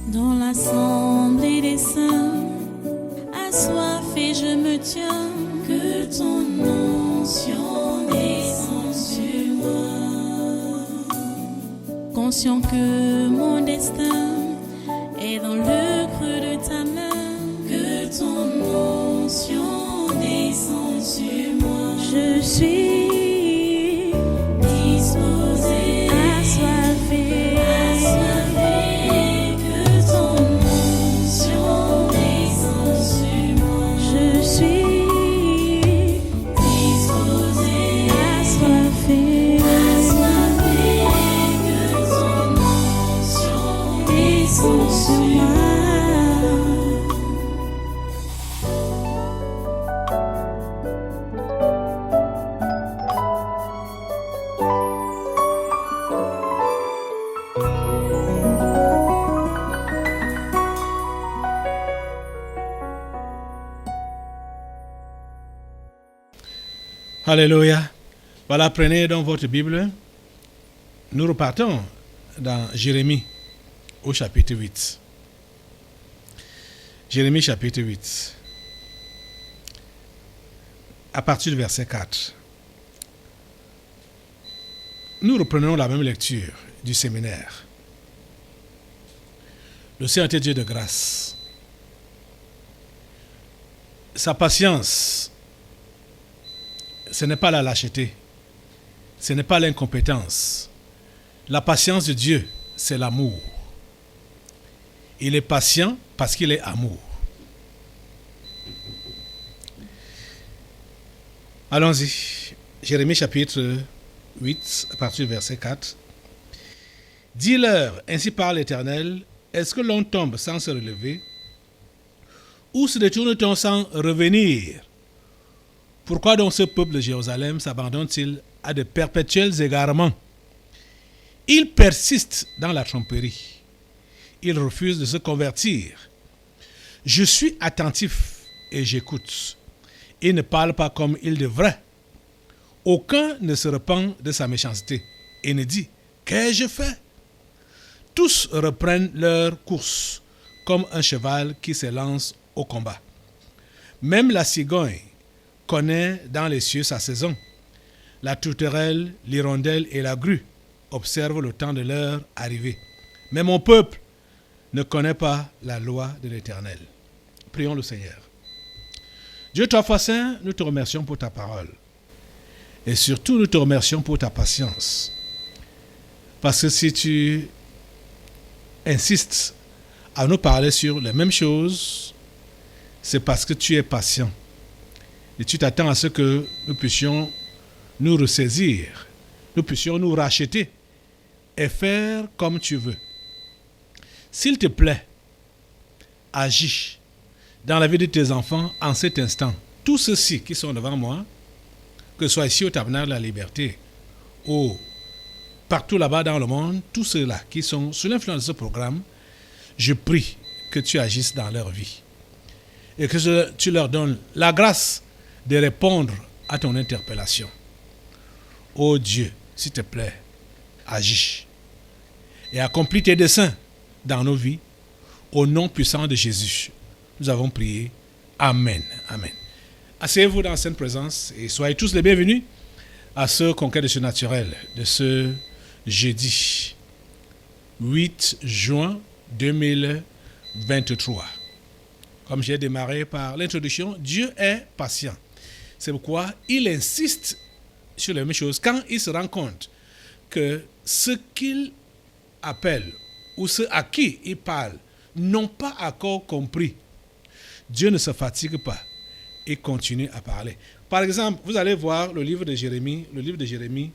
Dans l'assemblée des saints, assoiffé je me tiens, que ton onction descende sur moi. Conscient que mon destin est dans le creux de ta main, que ton onction descende sur moi. Je suis disposé, assoiffé, que ton onction descende sur moi. Je suis disposé, assoiffé, que ton onction descende sur moi. Alléluia. Voilà, prenez donc votre Bible. Nous repartons dans Jérémie au chapitre 8. Jérémie chapitre 8. À partir du verset 4. Nous reprenons la même lecture du séminaire. Le Seigneur est Dieu de grâce. Sa patience, ce n'est pas la lâcheté, ce n'est pas l'incompétence. La patience de Dieu, c'est l'amour. Il est patient parce qu'il est amour. Allons-y. Jérémie chapitre 8, à partir du verset 4. Dis-leur, ainsi parle l'Éternel, est-ce que l'on tombe sans se relever, ou se détourne-t-on sans revenir? Pourquoi donc ce peuple de Jérusalem s'abandonne-t-il à de perpétuels égarements? Il persiste dans la tromperie. Il refuse de se convertir. Je suis attentif et j'écoute. Il ne parle pas comme il devrait. Aucun ne se repent de sa méchanceté et ne dit « Qu'ai-je fait ?» Tous reprennent leur course comme un cheval qui s'élance au combat. Même la cigogne connaît dans les cieux sa saison. La tourterelle, l'hirondelle et la grue observent le temps de leur arrivée. Mais mon peuple ne connaît pas la loi de l'Éternel. Prions le Seigneur. Dieu trois fois saint, nous te remercions pour ta parole. Et surtout, nous te remercions pour ta patience. Parce que si tu insistes à nous parler sur les mêmes choses, c'est parce que tu es patient. Et tu t'attends à ce que nous puissions nous ressaisir, nous puissions nous racheter et faire comme tu veux. S'il te plaît, agis dans la vie de tes enfants en cet instant. Tous ceux-ci qui sont devant moi, que ce soit ici au Tabernacle de la Liberté ou partout là-bas dans le monde, tous ceux-là qui sont sous l'influence de ce programme, je prie que tu agisses dans leur vie et que tu leur donnes la grâce de répondre à ton interpellation. Ô Dieu, s'il te plaît, agis et accomplis tes desseins dans nos vies. Au nom puissant de Jésus, nous avons prié. Amen. Amen. Asseyez-vous dans cette présence et soyez tous les bienvenus à ce conquête de ce naturel de ce jeudi 8 juin 2023. Comme j'ai démarré par l'introduction, Dieu est patient. C'est pourquoi il insiste sur les mêmes choses quand il se rend compte que ce qu'il appelle ou ceux à qui il parle n'ont pas encore compris. Dieu ne se fatigue pas et continue à parler. Par exemple, vous allez voir le livre de Jérémie. Le livre de Jérémie,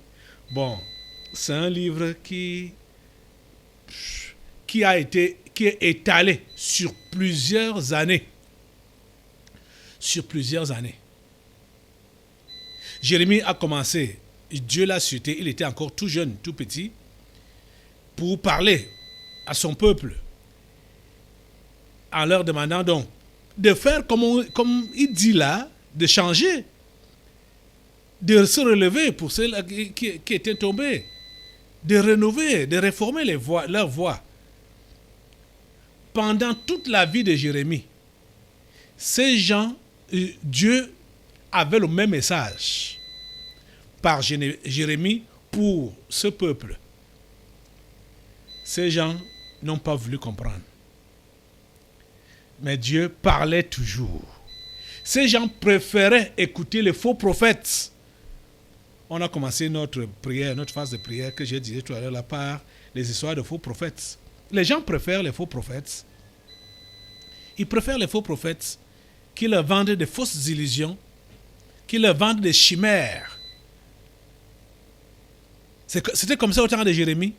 bon, c'est un livre qui est étalé sur plusieurs années. Sur plusieurs années. Jérémie a commencé, Dieu l'a suscité, il était encore tout jeune, tout petit, pour parler à son peuple, en leur demandant donc de faire comme il dit là, de changer, de se relever pour ceux qui étaient tombés, de rénover, de réformer leurs voies. pendant toute la vie de Jérémie, ces gens, Dieu avait le même message par Jérémie pour ce peuple. Ces gens n'ont pas voulu comprendre. Mais Dieu parlait toujours. Ces gens préféraient écouter les faux prophètes. On a commencé notre prière, notre phase de prière que j'ai dit tout à l'heure, là, par les histoires de faux prophètes. Les gens préfèrent les faux prophètes. Ils préfèrent les faux prophètes qui leur vendent des fausses illusions, qui leur vendent des chimères. C'était comme ça au temps de Jérémie.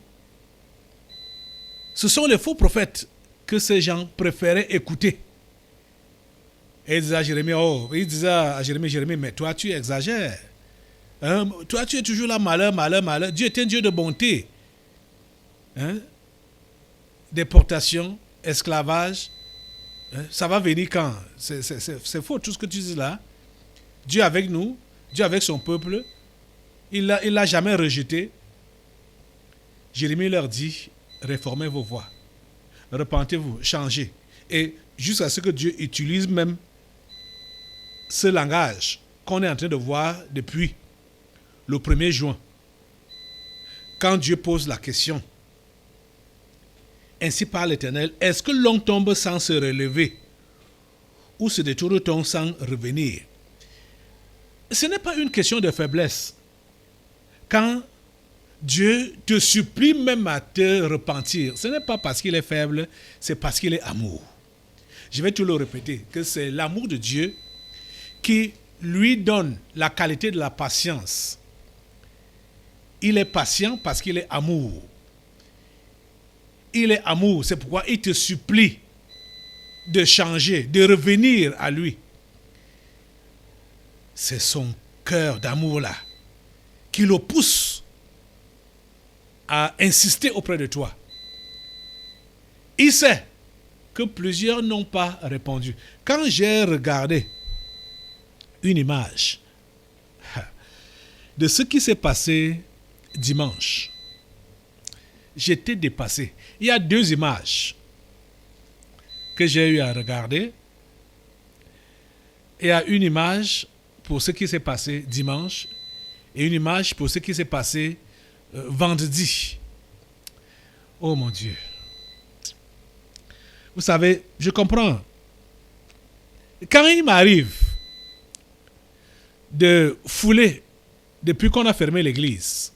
Ce sont les faux prophètes que ces gens préféraient écouter. Et ils disaient à Jérémie, Jérémie, mais toi tu exagères. Hein? Toi tu es toujours là, malheur, malheur, malheur. Dieu est un Dieu de bonté. Hein? Déportation, esclavage. Hein? Ça va venir quand? C'est faux tout ce que tu dis là. Dieu avec nous, Dieu avec son peuple, il l'a jamais rejeté. Jérémie leur dit, réformez vos voies. Repentez-vous, changez. Et jusqu'à ce que Dieu utilise même ce langage qu'on est en train de voir depuis le 1er juin. Quand Dieu pose la question, ainsi parle l'Éternel, est-ce que l'on tombe sans se relever ou se détourne-t-on sans revenir? Ce n'est pas une question de faiblesse. Quand Dieu te supplie même à te repentir, ce n'est pas parce qu'il est faible, c'est parce qu'il est amour. Je vais tout le répéter, que c'est l'amour de Dieu qui lui donne la qualité de la patience. Il est patient parce qu'il est amour. Il est amour, c'est pourquoi il te supplie de changer, de revenir à lui. C'est son cœur d'amour là qui le pousse à insister auprès de toi. Il sait que plusieurs n'ont pas répondu. Quand j'ai regardé une image de ce qui s'est passé dimanche, j'étais dépassé. Il y a 2 images que j'ai eu à regarder. Il y a une image pour ce qui s'est passé dimanche et une image pour ce qui s'est passé vendredi. Oh mon Dieu. Vous savez, je comprends. Quand il m'arrive de fouler, depuis qu'on a fermé l'église,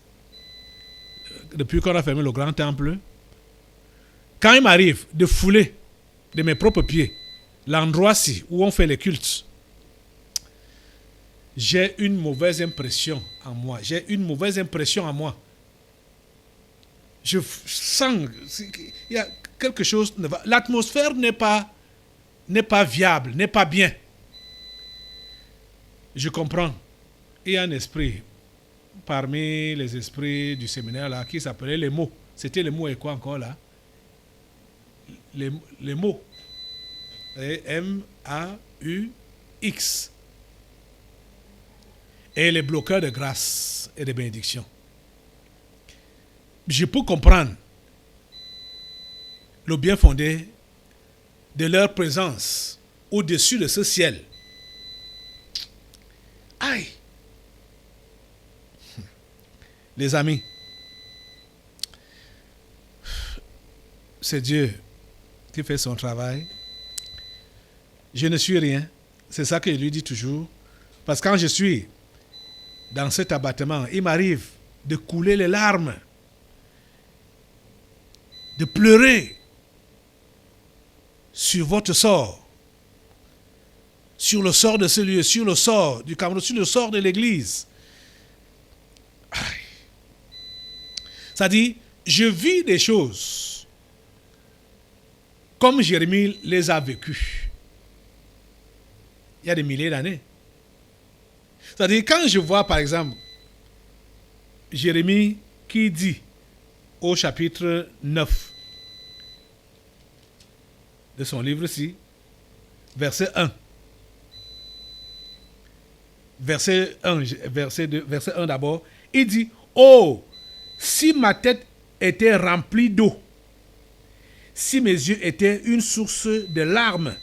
depuis qu'on a fermé le grand temple, quand il m'arrive de fouler de mes propres pieds l'endroit-ci où on fait les cultes, j'ai une mauvaise impression en moi. Je sens qu'il y a quelque chose. L'atmosphère n'est pas viable, n'est pas bien. Je comprends. Il y a un esprit parmi les esprits du séminaire là qui s'appelait les mots. C'était les mots et quoi encore là? Les mots. M-A-U-X. Et les bloqueurs de grâce et de bénédiction. Je peux comprendre le bien fondé de leur présence au-dessus de ce ciel. Aïe! Les amis, c'est Dieu qui fait son travail. Je ne suis rien. C'est ça que je lui dis toujours. Parce que quand je suis dans cet abattement, il m'arrive de couler les larmes, de pleurer sur votre sort, sur le sort de ce lieu, sur le sort du Cameroun, sur le sort de l'Église. Ça dit, je vis des choses comme Jérémie les a vécues. Il y a des milliers d'années. C'est-à-dire, quand je vois, par exemple, Jérémie qui dit au chapitre 9 de son livre-ci, verset 1. Verset 1 d'abord, il dit, « Oh, si ma tête était remplie d'eau, Si mes yeux étaient une source de larmes,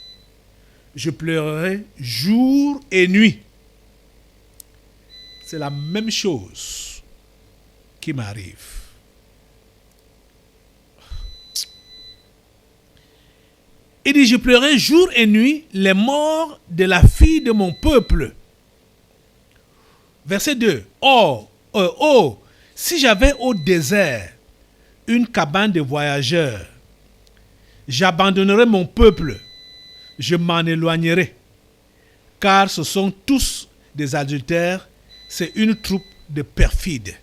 je pleurerais jour et nuit. C'est la même chose qui m'arrive. Il dit, je pleurais jour et nuit les morts de la fille de mon peuple. Verset 2. Oh, si j'avais au désert une cabane de voyageurs, j'abandonnerais mon peuple, je m'en éloignerai, car ce sont tous des adultères, c'est une troupe de perfides.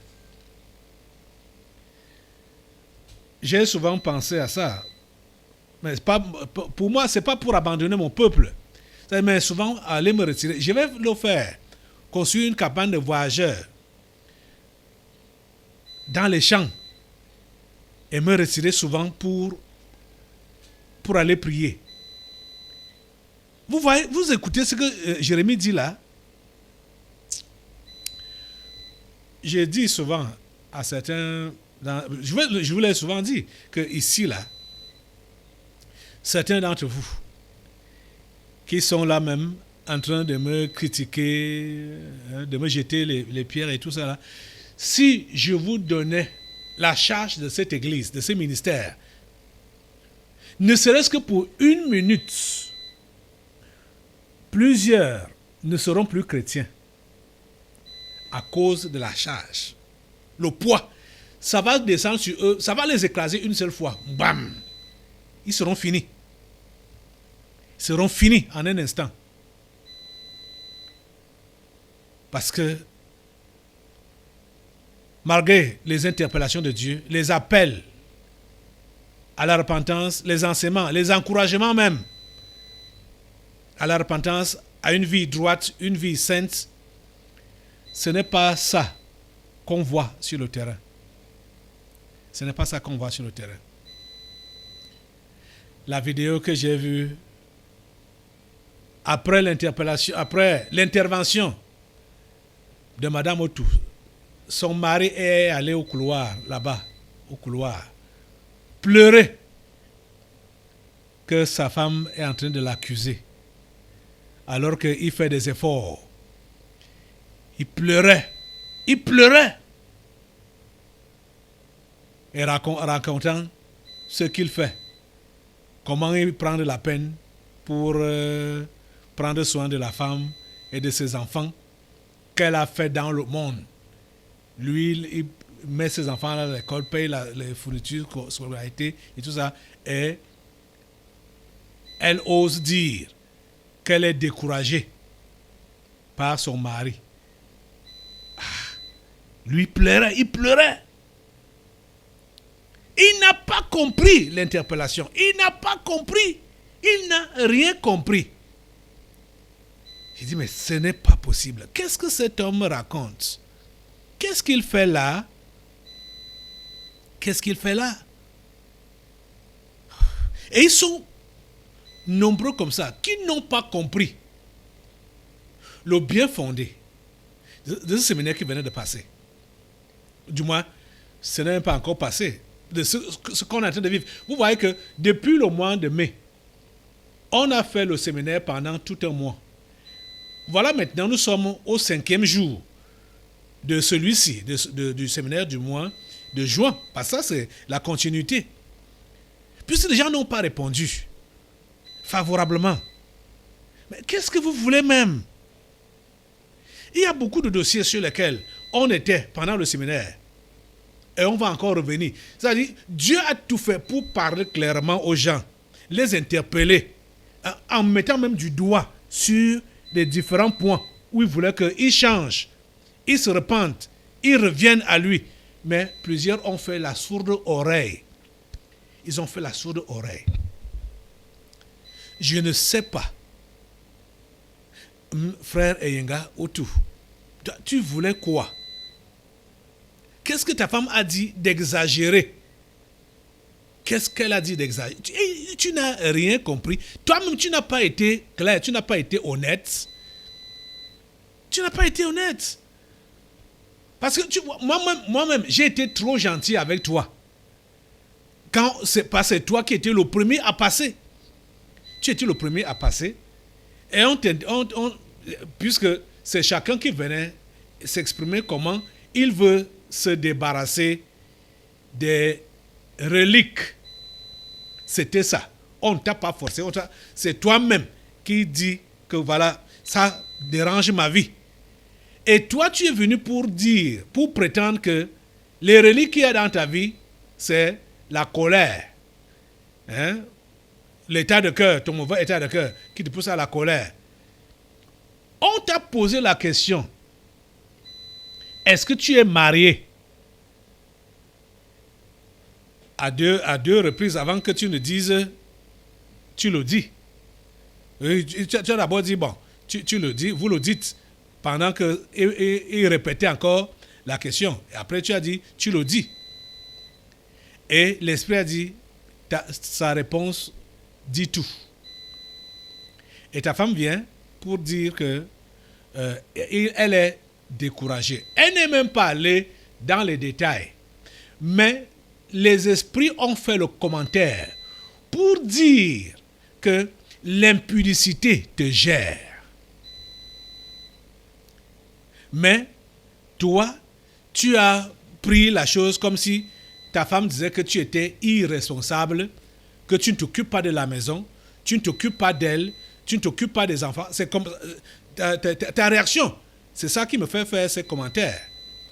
J'ai souvent pensé à ça. Mais pour moi, ce n'est pas pour abandonner mon peuple. Mais souvent, aller me retirer. Je vais le faire. Construire une cabane de voyageurs dans les champs et me retirer souvent pour aller prier. Vous voyez, vous écoutez ce que Jérémie dit là. J'ai dit souvent à certains, je vous l'ai souvent dit, que ici là, certains d'entre vous qui sont là même en train de me critiquer, de me jeter les pierres et tout ça là, si je vous donnais la charge de cette église, de ce ministère, ne serait-ce que pour 1 minute, plusieurs ne seront plus chrétiens à cause de la charge. Le poids, ça va descendre sur eux, ça va les écraser une seule fois. Bam! Ils seront finis. Ils seront finis en un instant. Parce que, malgré les interpellations de Dieu, les appels à la repentance, les enseignements, les encouragements même à la repentance, à une vie droite, une vie sainte, ce n'est pas ça qu'on voit sur le terrain. Ce n'est pas ça qu'on voit sur le terrain. La vidéo que j'ai vue après l'intervention de Madame Otou, son mari est allé au couloir, là-bas, au couloir, pleurer que sa femme est en train de l'accuser, alors qu'il fait des efforts. Il pleurait. Et racontant ce qu'il fait. Comment il prend de la peine pour prendre soin de la femme et de ses enfants qu'elle a fait dans le monde. Lui, il met ses enfants à l'école, paye les fournitures, scolarité et tout ça. Et elle ose dire qu'elle est découragée par son mari. Lui pleurait, il pleurait. Il n'a pas compris l'interpellation. Il n'a pas compris. Il n'a rien compris. J'ai dit, mais ce n'est pas possible. Qu'est-ce que cet homme raconte? Qu'est-ce qu'il fait là? Qu'est-ce qu'il fait là? Et ils sont nombreux comme ça, qui n'ont pas compris le bien fondé de ce séminaire qui venait de passer. Du moins, ce n'est pas encore passé. De ce qu'on est en train de vivre. Vous voyez que depuis le mois de mai, on a fait le séminaire pendant tout un mois. Voilà, maintenant, nous sommes au 5e jour de celui-ci, du séminaire du mois de juin. Parce que ça, c'est la continuité. Puisque les gens n'ont pas répondu favorablement. Mais qu'est-ce que vous voulez même? Il y a beaucoup de dossiers sur lesquels on était pendant le séminaire. Et on va encore revenir. C'est-à-dire, Dieu a tout fait pour parler clairement aux gens, les interpeller, en mettant même du doigt sur les différents points où il voulait qu'ils changent, ils se repentent, ils reviennent à lui. Mais plusieurs ont fait la sourde oreille. Ils ont fait la sourde oreille. Je ne sais pas, frère Eyenga Otou, tu voulais quoi? Qu'est-ce que ta femme a dit d'exagérer? Qu'est-ce qu'elle a dit d'exagérer? Tu n'as rien compris. Toi-même, tu n'as pas été clair, tu n'as pas été honnête. Tu n'as pas été honnête. Parce que moi-même, j'ai été trop gentil avec toi. quand c'est passé, toi qui étais le premier à passer. Tu étais le premier à passer. Et puisque c'est chacun qui venait s'exprimer comment il veut se débarrasser des reliques. C'était ça. On ne t'a pas forcé. C'est toi-même qui dis que voilà, ça dérange ma vie. Et toi, tu es venu pour prétendre que les reliques qu'il y a dans ta vie, c'est la colère. Hein? L'état de cœur, ton mauvais état de cœur, qui te pousse à la colère. On t'a posé la question. Est-ce que tu es marié? À deux reprises avant que tu ne dises, tu le dis. Tu as d'abord dit, bon, tu le dis, vous le dites, pendant qu'il répétait encore la question. Et après, tu as dit, tu le dis. Et l'Esprit a dit, sa réponse dit tout. Et ta femme vient pour dire que elle est découragée. Elle n'est même pas allée dans les détails. Mais les esprits ont fait le commentaire pour dire que l'impudicité te gère. Mais toi, tu as pris la chose comme si ta femme disait que tu étais irresponsable, que tu ne t'occupes pas de la maison, tu ne t'occupes pas d'elle, tu ne t'occupes pas des enfants. C'est comme ta réaction. C'est ça qui me fait faire ces commentaires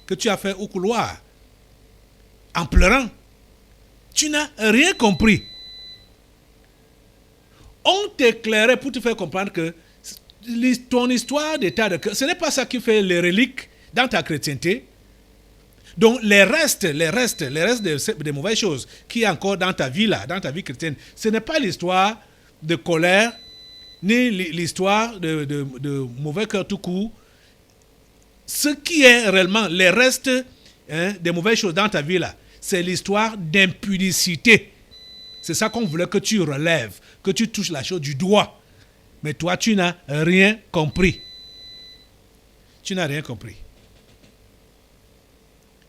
que tu as fait au couloir. En pleurant. Tu n'as rien compris. On t'éclairait pour te faire comprendre que ton histoire d'état de cœur, ce n'est pas ça qui fait les reliques dans ta chrétienté. Donc les restes des mauvaises choses qui est encore dans ta vie là, dans ta vie chrétienne, ce n'est pas l'histoire de colère, ni l'histoire de mauvais cœur tout court. Ce qui est réellement les restes des mauvaises choses dans ta vie là, c'est l'histoire d'impudicité. C'est ça qu'on voulait que tu relèves, que tu touches la chose du doigt. Mais toi, tu n'as rien compris. Tu n'as rien compris.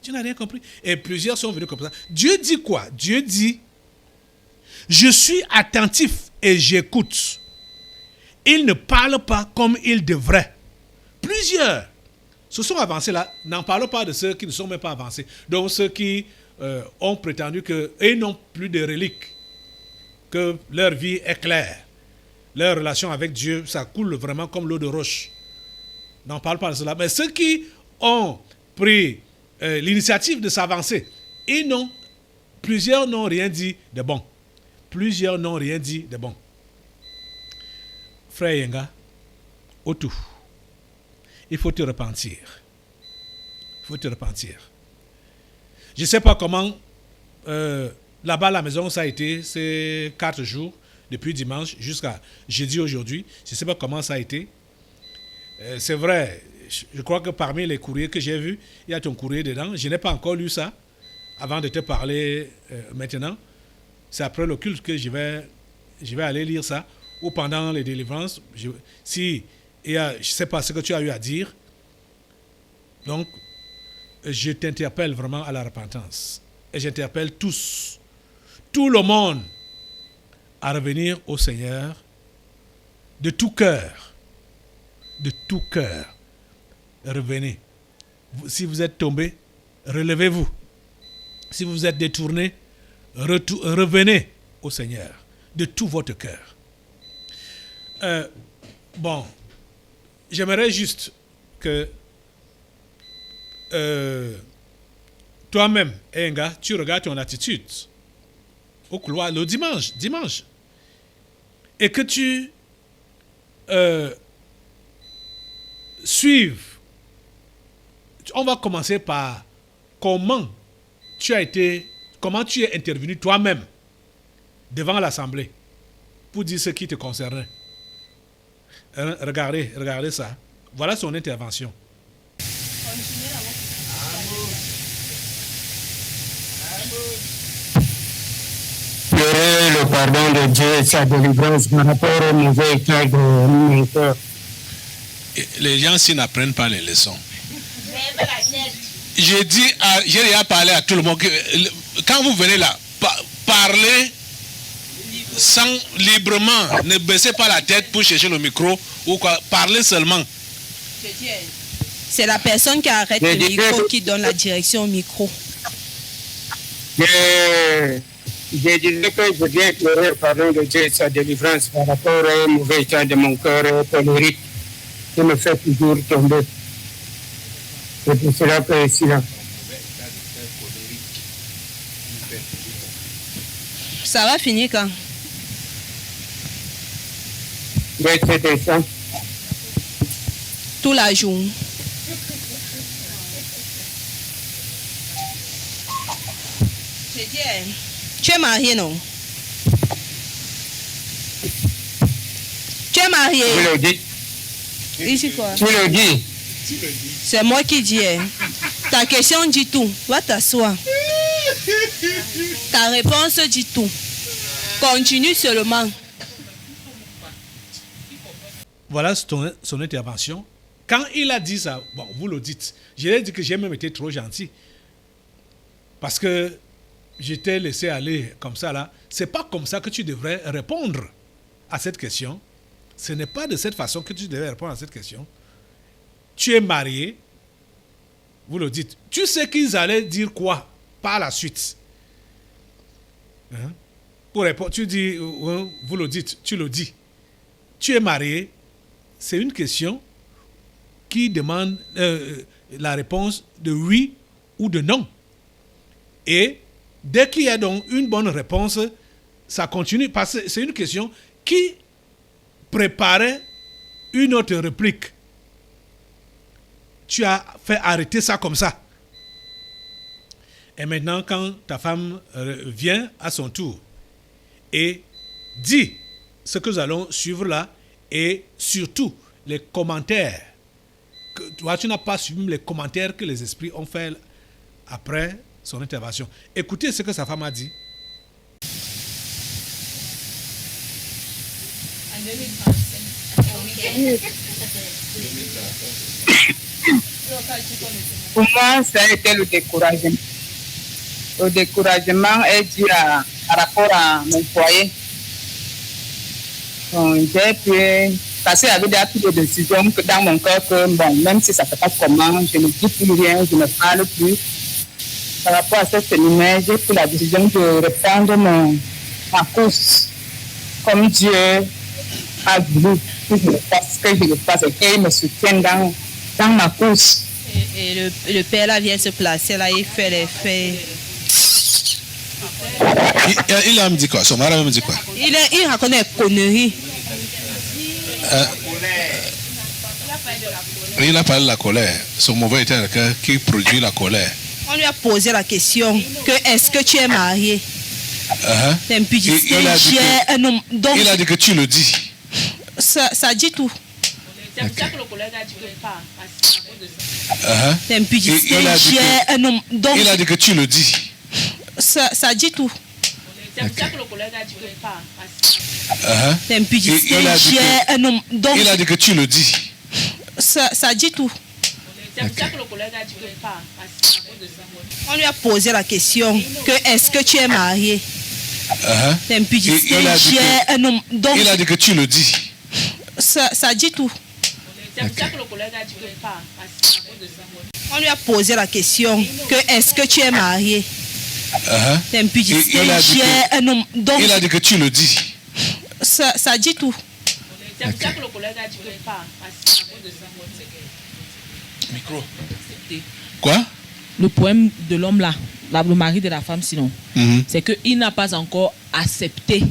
Tu n'as rien compris. Et plusieurs sont venus comme ça. Dieu dit quoi? Dieu dit, je suis attentif et j'écoute. Il ne parle pas comme il devrait. Plusieurs se sont avancés là. N'en parlons pas de ceux qui ne sont même pas avancés. Donc ceux qui ont prétendu qu'ils n'ont plus de reliques, que leur vie est claire. Leur relation avec Dieu, ça coule vraiment comme l'eau de roche. N'en parle pas de cela. Mais ceux qui ont pris l'initiative de s'avancer, plusieurs n'ont rien dit de bon. Plusieurs n'ont rien dit de bon. Frère Yenga, au tout, il faut te repentir. Il faut te repentir. Je ne sais pas comment, là-bas à la maison, ça a été ces 4 jours, depuis dimanche jusqu'à jeudi aujourd'hui. Je ne sais pas comment ça a été. C'est vrai, je crois que parmi les courriers que j'ai vus, il y a ton courrier dedans. Je n'ai pas encore lu ça avant de te parler maintenant. C'est après le culte que je vais aller lire ça, ou pendant les délivrances. Si il y a, je ne sais pas ce que tu as eu à dire. Donc, je t'interpelle vraiment à la repentance. Et j'interpelle tous, tout le monde, à revenir au Seigneur de tout cœur. De tout cœur. Revenez. Si vous êtes tombé, relevez-vous. Si vous êtes détourné, revenez au Seigneur de tout votre cœur. Bon, j'aimerais juste que toi-même, Enga, tu regardes ton attitude au couloir le dimanche, et que tu suives. On va commencer par comment tu es intervenu toi-même devant l'Assemblée pour dire ce qui te concernait. Regardez ça. Voilà son intervention. Le pardon de Dieu et sa délivrance par rapport au mauvais état de mon cœur. Les gens s'ils n'apprennent pas les leçons. J'ai déjà parlé à tout le monde que quand vous venez là, parler sans librement. Ne baissez pas la tête pour chercher le micro ou quoi. Parlez seulement. C'est la personne qui arrête le micro qui donne la direction au micro. Je disais que je viens pleurer pardon de Dieu sa délivrance par rapport au mauvais état de mon cœur colérique qui me fait toujours tomber. C'est pour cela que je suis là. Ça va finir quand? C'était ça. Toute la journée. Tu es marié, non? Tu es marié? Tu le dis. Ici quoi? Tu le dis. C'est moi qui dis. Ta question dit tout. Va t'asseoir. Ta réponse dit tout. Continue seulement. Voilà son intervention. Quand il a dit ça, bon, vous le dites. Je l'ai dit que j'ai même été trop gentil. Parce que je t'ai laissé aller comme ça là. C'est pas comme ça que tu devrais répondre à cette question. Ce n'est pas de cette façon que tu devrais répondre à cette question. Tu es marié. Vous le dites. Tu sais qu'ils allaient dire quoi par la suite. Hein? Pour répondre, tu dis, vous le dites, tu le dis. Tu es marié. C'est une question qui demande la réponse de oui ou de non. Et dès qu'il y a donc une bonne réponse, ça continue. Parce que c'est une question qui préparait une autre réplique. Tu as fait arrêter ça comme ça. Et maintenant, quand ta femme vient à son tour et dit ce que nous allons suivre là, et surtout les commentaires, que toi tu n'as pas suivi les commentaires que les esprits ont fait après son intervention. Écoutez ce que sa femme a dit. Pour moi, ça a été le découragement. Le découragement est dû à rapport à mon foyer. J'ai pu passer avec des actes de décision dans mon cœur que, bon, même si ça ne fait pas comment, je ne dis plus rien, je ne parle plus. Par rapport à ce séminaire, j'ai pris la décision de reprendre ma course comme Dieu a voulu que je le fasse, et qu'il me soutienne dans ma course. Et le père là vient se placer là, il fait les faits. Il a me dit quoi? Son mari me dit quoi? Il raconte des conneries. Il a parlé de la colère. Son mauvais état de cœur qui produit la colère. On lui a posé la question que est-ce que tu es marié? L'impudicité, j'ai un homme. Donc, il a dit que tu le dis. Ça dit tout. C'est pour ça que le collègue a dit que pas. L'impudicité, j'ai un homme. Donc, il a dit que tu le dis. Ça dit tout. C'est pour ça que le collègue a dit que pas. L'impudicité, j'ai un homme. Donc, il a dit que tu le dis. Ça dit tout. C'est pour ça que le collègue a dit que pas. On lui a posé la question que est-ce que tu es marié? L'impudicité, j'ai un homme. Donc, il a dit que tu le dis. Ça dit tout. C'est pour ça que le collègue a dit que pas. On lui a posé la question que est-ce que tu es marié? L'impudicité, j'ai un homme. Donc, il a dit que tu le dis. Ça dit tout. C'est pour ça que le collègue a dit que pas. Micro. Quoi? Le problème de l'homme là, le mari de la femme sinon, c'est qu'il n'a pas encore accepté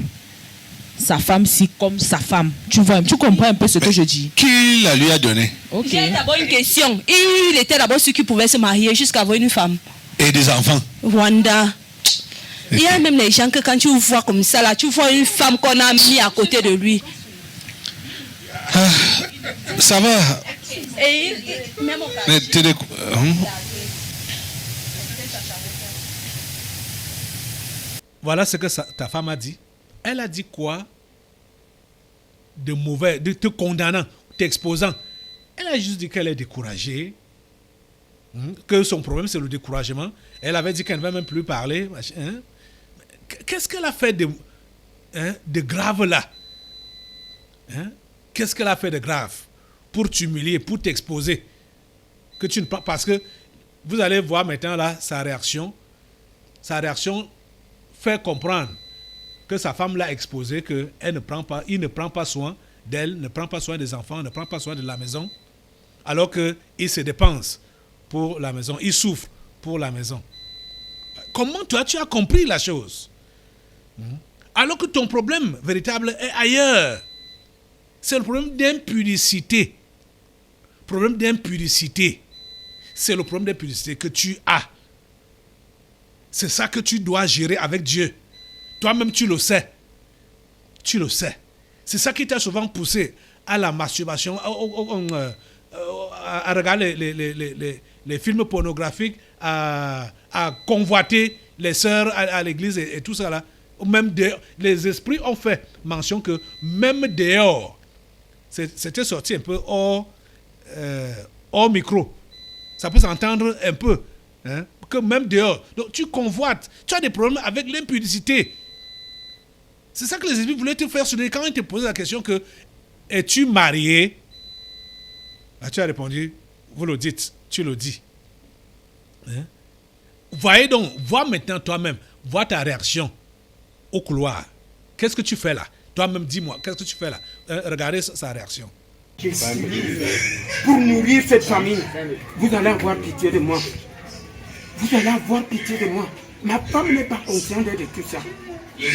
sa femme si comme sa femme. Tu vois, tu comprends un peu ce que je dis? Qui la lui a donné? Ok. J'ai d'abord une question. Il était d'abord celui qui pouvait se marier jusqu'à avoir une femme. Et des enfants. Rwanda. Il y a même les gens que quand tu vois comme ça là, tu vois une femme qu'on a mis à côté de lui. Ça va. Et même au Mais voilà ce que ta femme a dit. Elle a dit quoi de mauvais, de te condamnant, t'exposant. Elle a juste dit qu'elle est découragée, que son problème c'est le découragement. Elle avait dit qu'elle ne va même plus parler. Qu'est-ce qu'elle a fait de grave là? Qu'est-ce qu'elle a fait de grave pour t'humilier, pour t'exposer? Que tu ne parce que vous allez voir maintenant là sa réaction fait comprendre que sa femme l'a exposé, que il ne prend pas soin d'elle, ne prend pas soin des enfants, ne prend pas soin de la maison, alors qu'il se dépense pour la maison, il souffre pour la maison. Comment toi tu as compris la chose? Alors que ton problème véritable est ailleurs. C'est le problème d'impudicité. C'est le problème d'impudicité que tu as. C'est ça que tu dois gérer avec Dieu. Toi-même, tu le sais. C'est ça qui t'a souvent poussé à la masturbation, à regarder les films pornographiques, à convoiter les sœurs à l'église et tout ça là. Même les esprits ont fait mention que même dehors, c'était sorti un peu hors micro. Ça peut s'entendre un peu. Que même dehors. Donc tu convoites. Tu as des problèmes avec l'impudicité. C'est ça que les esprits voulaient te faire souligner quand ils te posaient la question que es-tu marié? Là, tu as répondu, vous le dites, tu le dis. Voyez donc, vois maintenant toi-même, vois ta réaction au couloir. Qu'est-ce que tu fais là? Toi-même, dis-moi, qu'est-ce que tu fais là? Regardez sa réaction. Pour nourrir cette famille, vous allez avoir pitié de moi. Ma femme n'est pas consciente de tout ça. Elle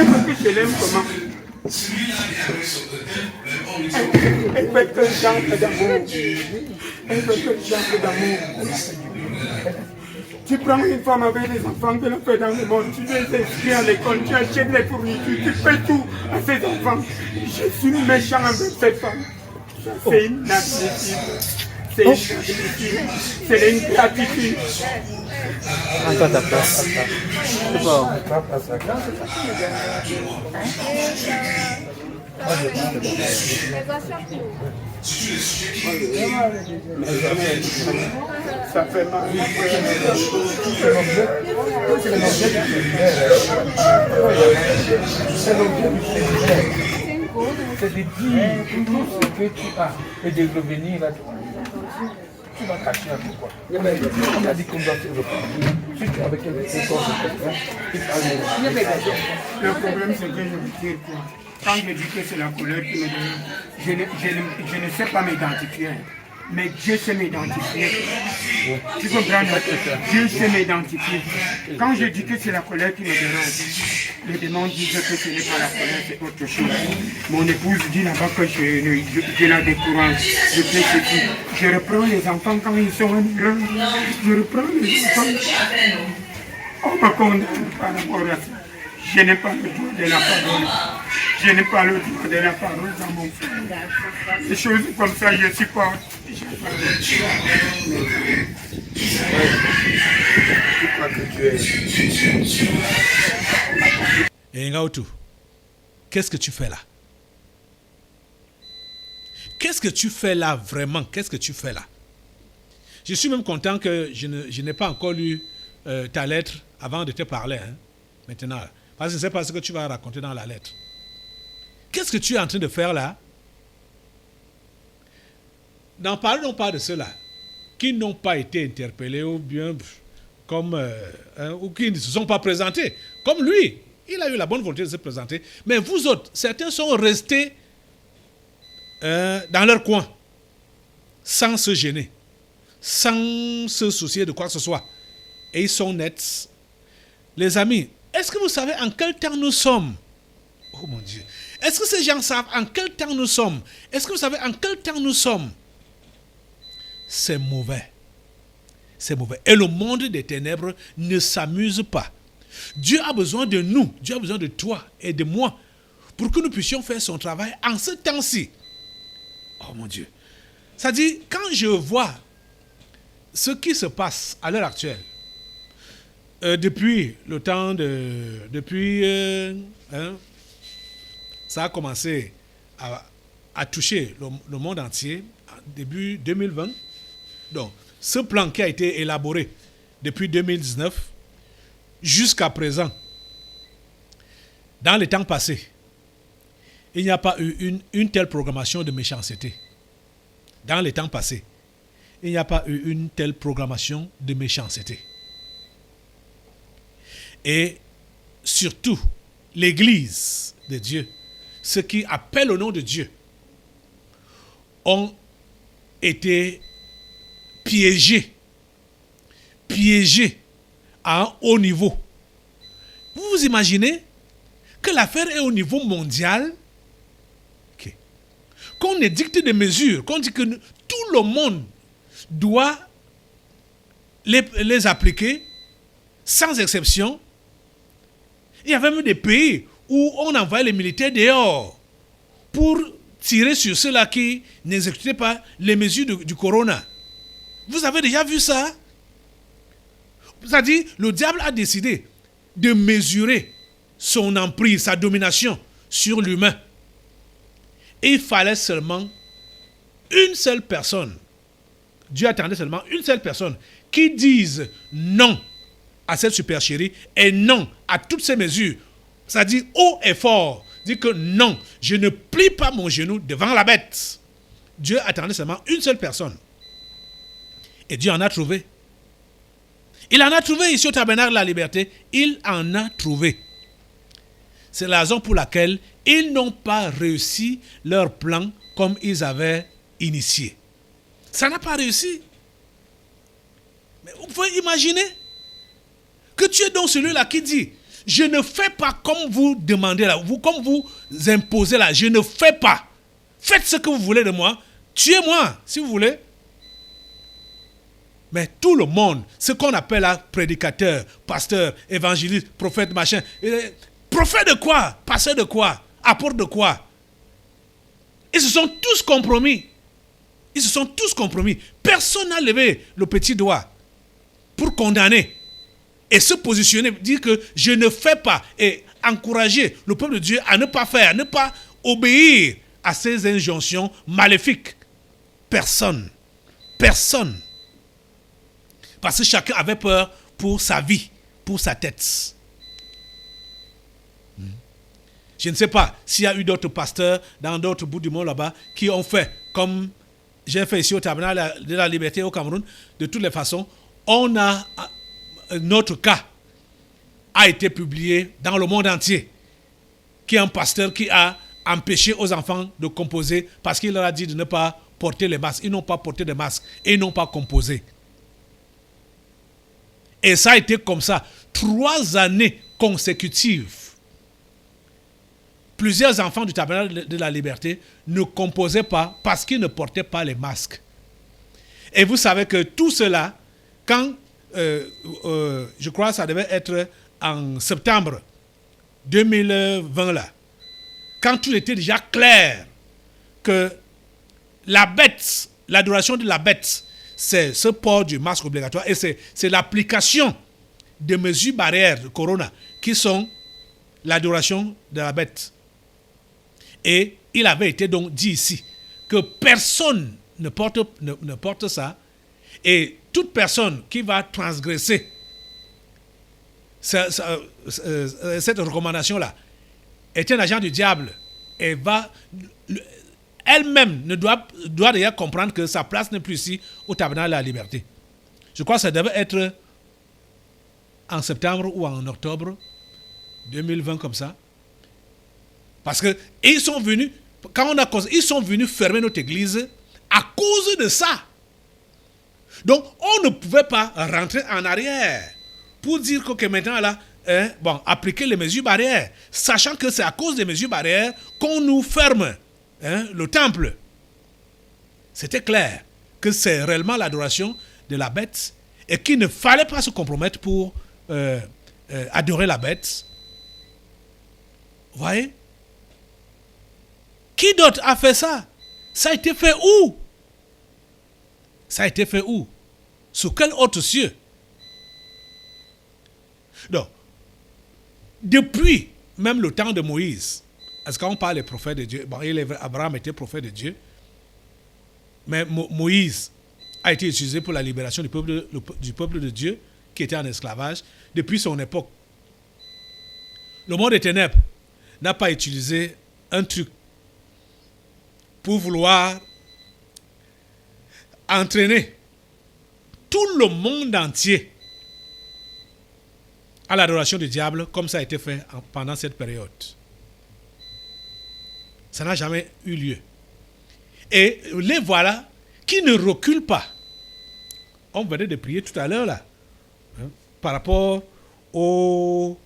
veut que je l'aime comment? Elle veut que j'entre d'amour. Tu prends une femme avec des enfants que l'on fait dans le monde, tu les inscris à l'école, tu achètes les fournitures, tu fais tout à ces enfants. Je suis méchant avec cette femme. C'est inadmissible. C'est l'ingratitude. Encore ta place. C'est bon. Ça fait mal. C'est de dire tout ce que tu as et de revenir à toi. Tu vas cacher un peu quoi. On a dit qu'on doit se reprendre. Si tu es avec quelqu'un comme le problème c'est que je veux dire quoi. Quand je dis que c'est la couleur qui me donne, je ne sais pas m'identifier. Mais Dieu sait m'identifier. Tu comprends? Dieu sait m'identifier. Quand je dis que c'est la colère qui me dérange, les démons disent que ce n'est pas la colère, c'est autre chose. Mon épouse dit là-bas que je la décourage. Je fais ceci. Je reprends les enfants quand ils sont en Iran. Je reprends les enfants. On me condamne par rapport à ça. Je n'ai pas le droit de la parole. Je n'ai pas le droit de la parole dans mon frère. Des choses comme ça, je supporte. Je crois que tu es. Et Ngaoutou, qu'est-ce que tu fais là? Qu'est-ce que tu fais là vraiment? Qu'est-ce que tu fais là? Je suis même content que je n'ai pas encore lu ta lettre avant de te parler. Maintenant, parce que je ne sais pas ce que tu vas raconter dans la lettre. Qu'est-ce que tu es en train de faire là? N'en parlons pas de ceux-là qui n'ont pas été interpellés ou bien comme ou qui ne se sont pas présentés. Comme lui, il a eu la bonne volonté de se présenter. Mais vous autres, certains sont restés dans leur coin, sans se gêner, sans se soucier de quoi que ce soit. Et ils sont nets. Les amis, est-ce que vous savez en quel temps nous sommes? Oh mon Dieu. Est-ce que ces gens savent en quel temps nous sommes? Est-ce que vous savez en quel temps nous sommes? C'est mauvais. C'est mauvais. Et le monde des ténèbres ne s'amuse pas. Dieu a besoin de nous. Dieu a besoin de toi et de moi pour que nous puissions faire son travail en ce temps-ci. Oh mon Dieu. Ça dit, quand je vois ce qui se passe à l'heure actuelle, depuis le temps ça a commencé a touché le monde entier début 2020. Donc, ce plan qui a été élaboré depuis 2019 jusqu'à présent, dans les temps passés, il n'y a pas eu une telle programmation de méchanceté. Dans les temps passés, il n'y a pas eu une telle programmation de méchanceté. Et surtout, l'Église de Dieu, ceux qui appellent au nom de Dieu, ont été piégés à un haut niveau. Vous vous imaginez que l'affaire est au niveau mondial, qu'on édicte des mesures, qu'on dit que tout le monde doit les appliquer sans exception. Il y avait même des pays où on envoyait les militaires dehors pour tirer sur ceux-là qui n'exécutaient pas les mesures du corona. Vous avez déjà vu ça? C'est-à-dire, le diable a décidé de mesurer son emprise, sa domination sur l'humain. Et il fallait seulement une seule personne. Dieu attendait seulement une seule personne qui dise non à cette supercherie et non à toutes ces mesures. C'est-à-dire haut et fort. Dit que non, je ne plie pas mon genou devant la bête. Dieu attendait seulement une seule personne. Et Dieu en a trouvé. Il en a trouvé ici au Tabernacle de la Liberté. Il en a trouvé. C'est la raison pour laquelle ils n'ont pas réussi leur plan comme ils avaient initié. Ça n'a pas réussi. Mais vous pouvez imaginer que tu es donc celui-là qui dit « Je ne fais pas comme vous demandez là, comme vous imposez là, je ne fais pas. Faites ce que vous voulez de moi. Tuez-moi si vous voulez. » Mais tout le monde, ce qu'on appelle là, prédicateur, pasteur, évangéliste, prophète, machin. Prophète de quoi? Pasteur de quoi? Apôtre de quoi? Ils se sont tous compromis. Ils se sont tous compromis. Personne n'a levé le petit doigt pour condamner et se positionner, dire que je ne fais pas et encourager le peuple de Dieu à ne pas faire, à ne pas obéir à ces injonctions maléfiques. Personne. Personne. Parce que chacun avait peur pour sa vie, pour sa tête. Je ne sais pas s'il y a eu d'autres pasteurs dans d'autres bouts du monde là-bas qui ont fait comme j'ai fait ici au Tabernacle de la Liberté au Cameroun. De toutes les façons, notre cas a été publié dans le monde entier. Qui est un pasteur qui a empêché aux enfants de composer parce qu'il leur a dit de ne pas porter les masques. Ils n'ont pas porté de masques et ils n'ont pas composé. Et ça a été comme ça, 3 années consécutives. Plusieurs enfants du Tabernacle de la Liberté ne composaient pas parce qu'ils ne portaient pas les masques. Et vous savez que tout cela, quand, je crois que ça devait être en septembre 2020 là, quand tout était déjà clair que la bête, l'adoration de la bête, c'est ce port du masque obligatoire et c'est l'application des mesures barrières de Corona qui sont l'adoration de la bête. Et il avait été donc dit ici que personne ne porte ça et toute personne qui va transgresser cette recommandation-là est un agent du diable et va... Elle-même doit d'ailleurs comprendre que sa place n'est plus ici au Tabernacle de la Liberté. Je crois que ça devait être en septembre ou en octobre 2020 comme ça. Parce que ils sont venus, ils sont venus fermer notre église à cause de ça. Donc on ne pouvait pas rentrer en arrière pour dire que maintenant là, appliquer les mesures barrières, sachant que c'est à cause des mesures barrières qu'on nous ferme. Le temple, c'était clair que c'est réellement l'adoration de la bête et qu'il ne fallait pas se compromettre pour adorer la bête. Vous voyez? Qui d'autre a fait ça? Ça a été fait où? Ça a été fait où? Sous quel autre cieux? Donc, depuis même le temps de Moïse, Parce que quand on parle des prophètes de Dieu, bon, Abraham était prophète de Dieu, mais Moïse a été utilisé pour la libération du peuple de Dieu qui était en esclavage depuis son époque. Le monde des ténèbres n'a pas utilisé un truc pour vouloir entraîner tout le monde entier à l'adoration du diable comme ça a été fait pendant cette période. Ça n'a jamais eu lieu. Et les voilà qui ne reculent pas. On venait de prier tout à l'heure là, par rapport aux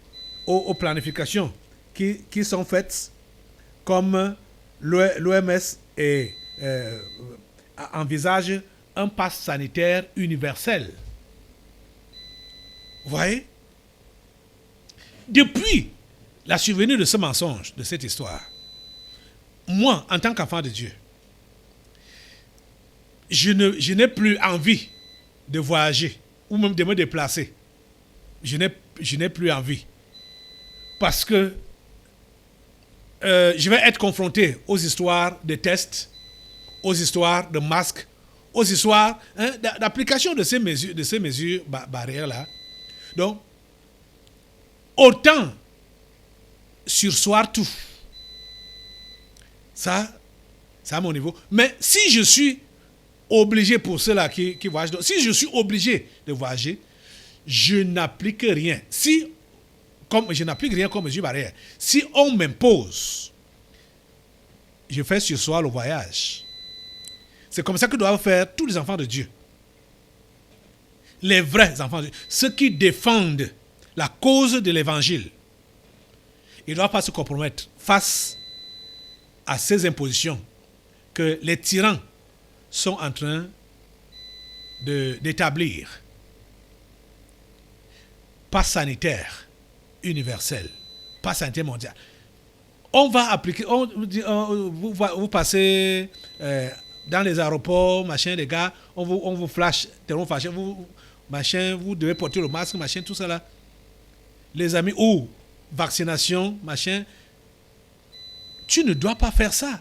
planifications qui sont faites comme l'OMS envisage un pass sanitaire universel. Vous voyez? Depuis la survenue de ce mensonge, de cette histoire, moi, en tant qu'enfant de Dieu, je n'ai plus envie de voyager ou même de me déplacer. Je n'ai plus envie. Parce que je vais être confronté aux histoires de tests, aux histoires de masques, aux histoires d'application de ces mesures barrières-là. Donc, autant surseoir tout. Ça, c'est à mon niveau. Mais si je suis obligé pour ceux-là qui voyagent, donc, si je suis obligé de voyager, je n'applique rien. Je n'applique rien comme mesure barrière. Si on m'impose, je fais surseoir le voyage. C'est comme ça que doivent faire tous les enfants de Dieu. Les vrais enfants de Dieu. Ceux qui défendent la cause de l'évangile. Ils ne doivent pas se compromettre face à ces impositions que les tyrans sont en train d'établir. Pass sanitaire universel, pass sanitaire mondial. On va appliquer, vous passez dans les aéroports, machin, les gars, on vous flash, vous devez porter le masque, machin, tout ça là. Les amis, ou vaccination, machin. Tu ne dois pas faire ça.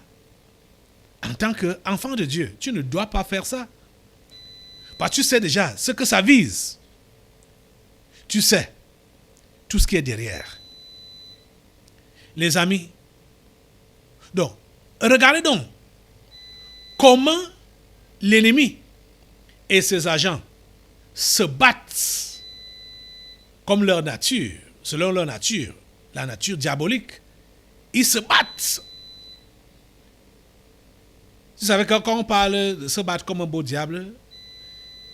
En tant qu'enfant de Dieu, tu ne dois pas faire ça. Parce que tu sais déjà ce que ça vise. Tu sais tout ce qui est derrière. Les amis, donc, regardez donc comment l'ennemi et ses agents se battent comme leur nature, selon leur nature, la nature diabolique. Ils se battent. Vous savez, quand on parle de se battre comme un beau diable,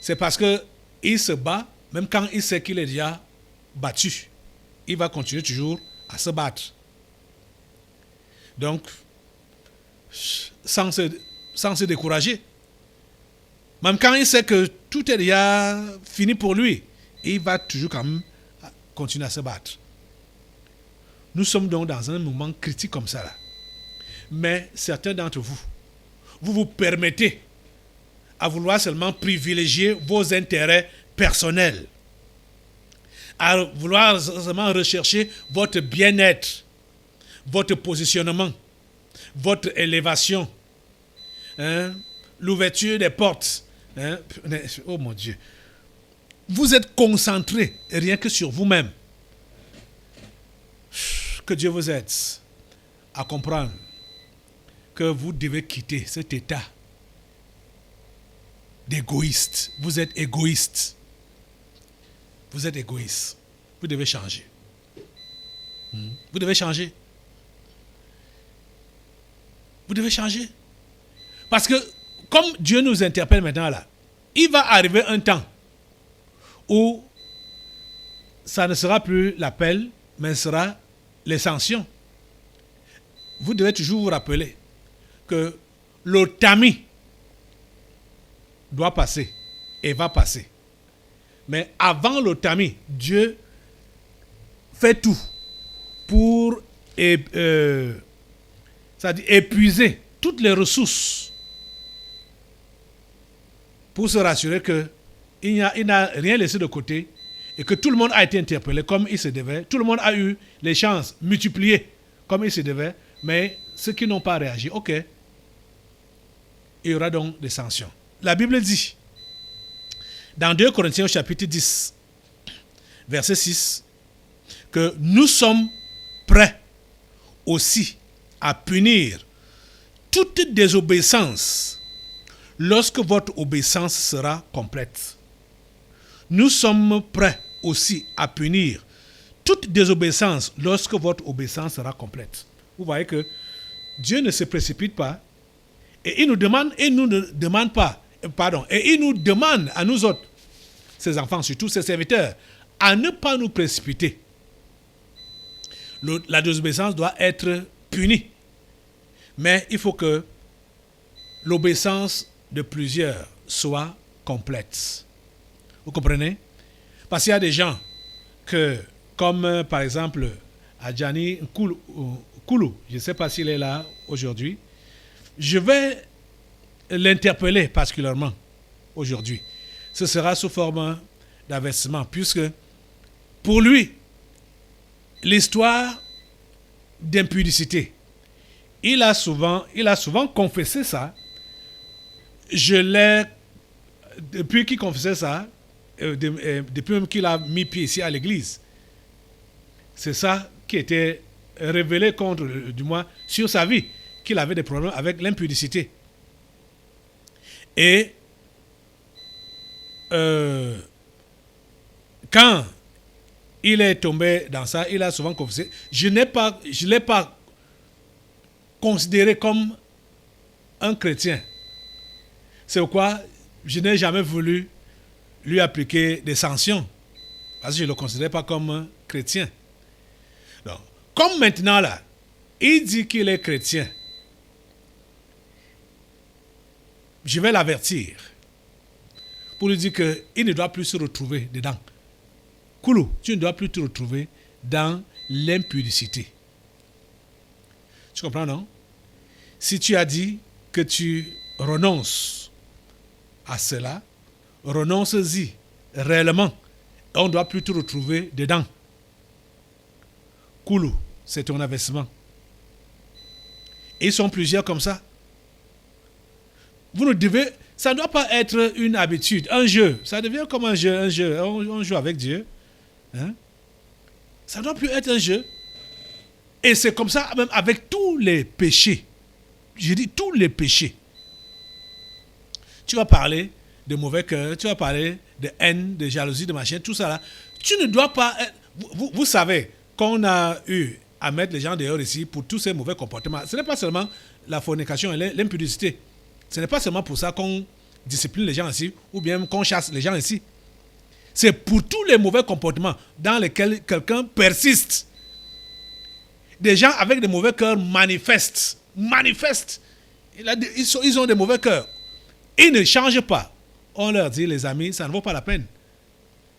c'est parce qu'il se bat, même quand il sait qu'il est déjà battu. Il va continuer toujours à se battre. Donc, sans se décourager. Même quand il sait que tout est déjà fini pour lui, il va toujours quand même continuer à se battre. Nous sommes donc dans un moment critique comme ça là. Mais certains d'entre vous, vous permettez à vouloir seulement privilégier vos intérêts personnels, à vouloir seulement rechercher votre bien-être, votre positionnement, votre élévation, l'ouverture des portes. Oh mon Dieu. Vous êtes concentrés rien que sur vous-même. Que Dieu vous aide à comprendre que vous devez quitter cet état d'égoïste. Vous êtes égoïste. Vous êtes égoïste. Vous devez changer. Vous devez changer. Vous devez changer. Parce que, comme Dieu nous interpelle maintenant là, il va arriver un temps où ça ne sera plus l'appel, mais ce sera les sanctions. Vous devez toujours vous rappeler que le tamis doit passer et va passer. Mais avant le tamis, Dieu fait tout pour épuiser toutes les ressources pour se rassurer qu'il n'a rien laissé de côté et que tout le monde a été interpellé comme il se devait. Tout le monde a eu les chances multipliées comme il se devait Mais ceux qui n'ont pas réagi, ok, il y aura donc des sanctions. La Bible dit, dans 2 Corinthiens chapitre 10, verset 6, que nous sommes prêts aussi à punir toute désobéissance lorsque votre obéissance sera complète. Nous sommes prêts aussi à punir toute désobéissance lorsque votre obéissance sera complète. Vous voyez que Dieu ne se précipite pas et il nous demande et nous ne demande pas, et il nous demande à nous autres, ses enfants, surtout ses serviteurs, à ne pas nous précipiter. La désobéissance doit être punie. Mais il faut que l'obéissance de plusieurs soit complète. Vous comprenez? Parce qu'il y a des gens que, comme par exemple Adjani Koulou, je ne sais pas s'il est là aujourd'hui, je vais l'interpeller particulièrement aujourd'hui. Ce sera sous forme d'avertissement, puisque pour lui, l'histoire d'impudicité, il a souvent confessé ça. Depuis qu'il confessait ça, depuis même qu'il a mis pied ici à l'église, c'est ça qui était révélé du moins sur sa vie, qu'il avait des problèmes avec l'impudicité. Et quand il est tombé dans ça, il a souvent confessé, je ne l'ai pas considéré comme un chrétien. C'est pourquoi je n'ai jamais voulu lui appliquer des sanctions, parce que je ne le considérais pas comme un chrétien. Donc, comme maintenant là, il dit qu'il est chrétien, je vais l'avertir pour lui dire qu'il ne doit plus se retrouver dedans. Koulou, tu ne dois plus te retrouver dans l'impudicité. Tu comprends, non? Si tu as dit que tu renonces à cela, renonce-y réellement. On ne doit plus te retrouver dedans. Koulou, c'est ton investissement. Ils sont plusieurs comme ça. Ça ne doit pas être une habitude, un jeu. Ça devient comme un jeu. On joue avec Dieu. Hein? Ça ne doit plus être un jeu. Et c'est comme ça même avec tous les péchés. Je dis tous les péchés. Tu vas parler de mauvais cœur, tu vas parler de haine, de jalousie, de machin, tout ça là. Tu ne dois pas être... Vous savez qu'on a eu à mettre les gens dehors ici pour tous ces mauvais comportements. Ce n'est pas seulement la fornication et l'impudicité. Ce n'est pas seulement pour ça qu'on discipline les gens ici ou bien qu'on chasse les gens ici. C'est pour tous les mauvais comportements dans lesquels quelqu'un persiste. Des gens avec des mauvais cœurs manifestent. Ils ont des mauvais cœurs. Ils ne changent pas. On leur dit, les amis, ça ne vaut pas la peine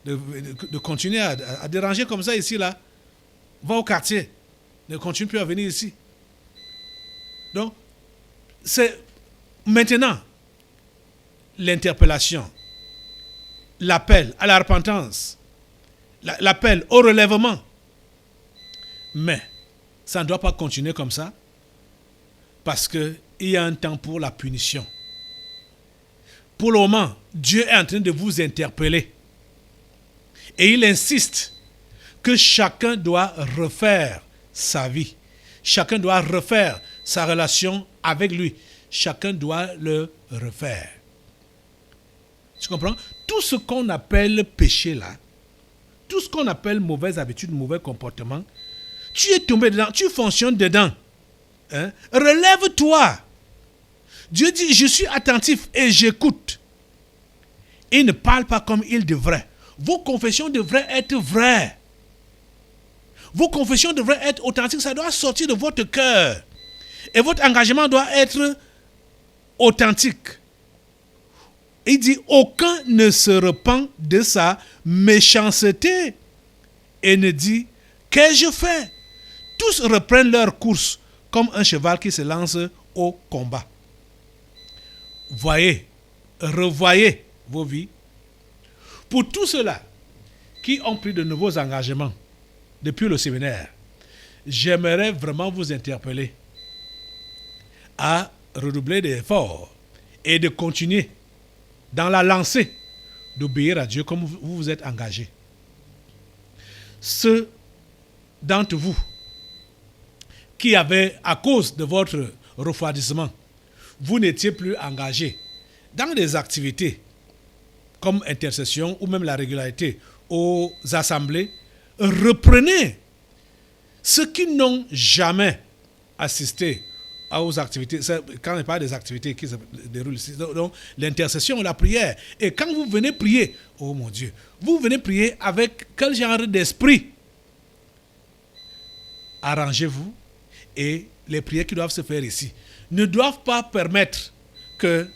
de continuer à déranger comme ça ici, là. Va au quartier. Ne continue plus à venir ici. Donc, c'est maintenant l'interpellation, l'appel à la repentance, l'appel au relèvement. Mais ça ne doit pas continuer comme ça parce qu'il y a un temps pour la punition. Pour le moment, Dieu est en train de vous interpeller. Et il insiste que chacun doit refaire sa vie. Chacun doit refaire sa relation avec lui. Chacun doit le refaire. Tu comprends? Tout ce qu'on appelle péché là, tout ce qu'on appelle mauvaise habitude, mauvais comportement, tu es tombé dedans, tu fonctionnes dedans. Hein? Relève-toi. Dieu dit, je suis attentif et j'écoute. Il ne parle pas comme il devrait. Vos confessions devraient être vraies. Vos confessions devraient être authentiques. Ça doit sortir de votre cœur. Et votre engagement doit être authentique. Il dit, aucun ne se repent de sa méchanceté et ne dit, qu'ai-je fait? Tous reprennent leur course comme un cheval qui se lance au combat. Voyez, revoyez vos vies. Pour tous ceux-là qui ont pris de nouveaux engagements depuis le séminaire, j'aimerais vraiment vous interpeller à redoubler d'efforts et de continuer dans la lancée d'obéir à Dieu comme vous vous êtes engagés. Ceux d'entre vous qui avaient, à cause de votre refroidissement, vous n'étiez plus engagés dans des activités comme intercession ou même la régularité aux assemblées, reprenez. Ceux qui n'ont jamais assisté aux activités, quand il n'y a pas des activités qui se déroulent ici, donc l'intercession, la prière. Et quand vous venez prier, oh mon Dieu, vous venez prier avec quel genre d'esprit? Arrangez-vous, et les prières qui doivent se faire ici ne doivent pas permettre que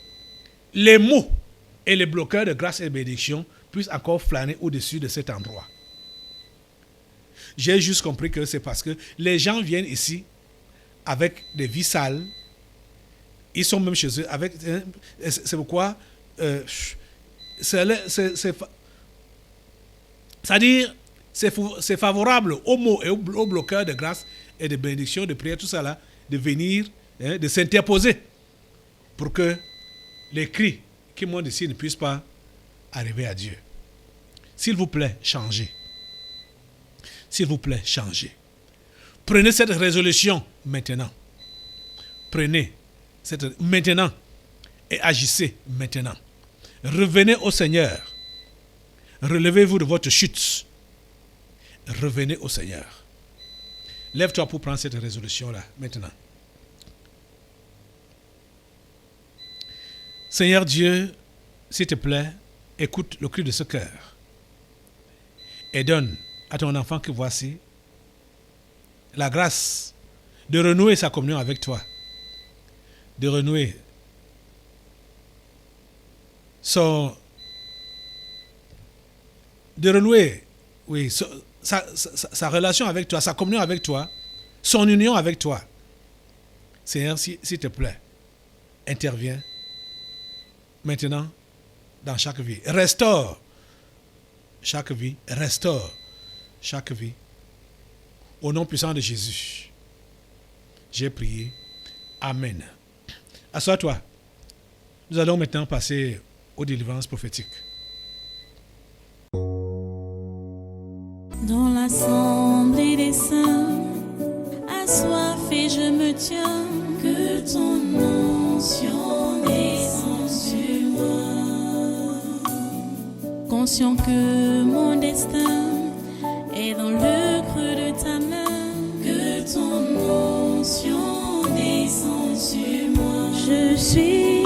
les mots et les bloqueurs de grâce et de bénédiction puissent encore flâner au-dessus de cet endroit. J'ai juste compris que c'est parce que les gens viennent ici avec des vies sales. Ils sont même chez eux. C'est pourquoi c'est-à-dire c'est favorable aux mots et aux bloqueurs de grâce et de bénédiction, de prière, tout ça là, de venir, de s'interposer pour que les cris qui montent ici ne puissent pas arriver à Dieu. S'il vous plaît, changez. S'il vous plaît, changez. Prenez cette résolution maintenant. Prenez cette maintenant et agissez maintenant. Revenez au Seigneur. Relevez-vous de votre chute. Revenez au Seigneur. Lève-toi pour prendre cette résolution-là maintenant. Seigneur Dieu, s'il te plaît, écoute le cri de ce cœur et donne à ton enfant que voici la grâce de renouer sa communion avec toi, de renouer sa relation avec toi, sa communion avec toi, son union avec toi. Seigneur, s'il te plaît, interviens maintenant dans chaque vie. Restaure chaque vie. Restaure chaque vie. Au nom puissant de Jésus, j'ai prié. Amen. Assois-toi. Nous allons maintenant passer aux délivrances prophétiques. Dans l'assemblée des saints, assoiffé je me tiens, que ton onction descende sur moi. Conscient que mon destin est dans le creux de ta main, que ton onction descende sur moi. Je suis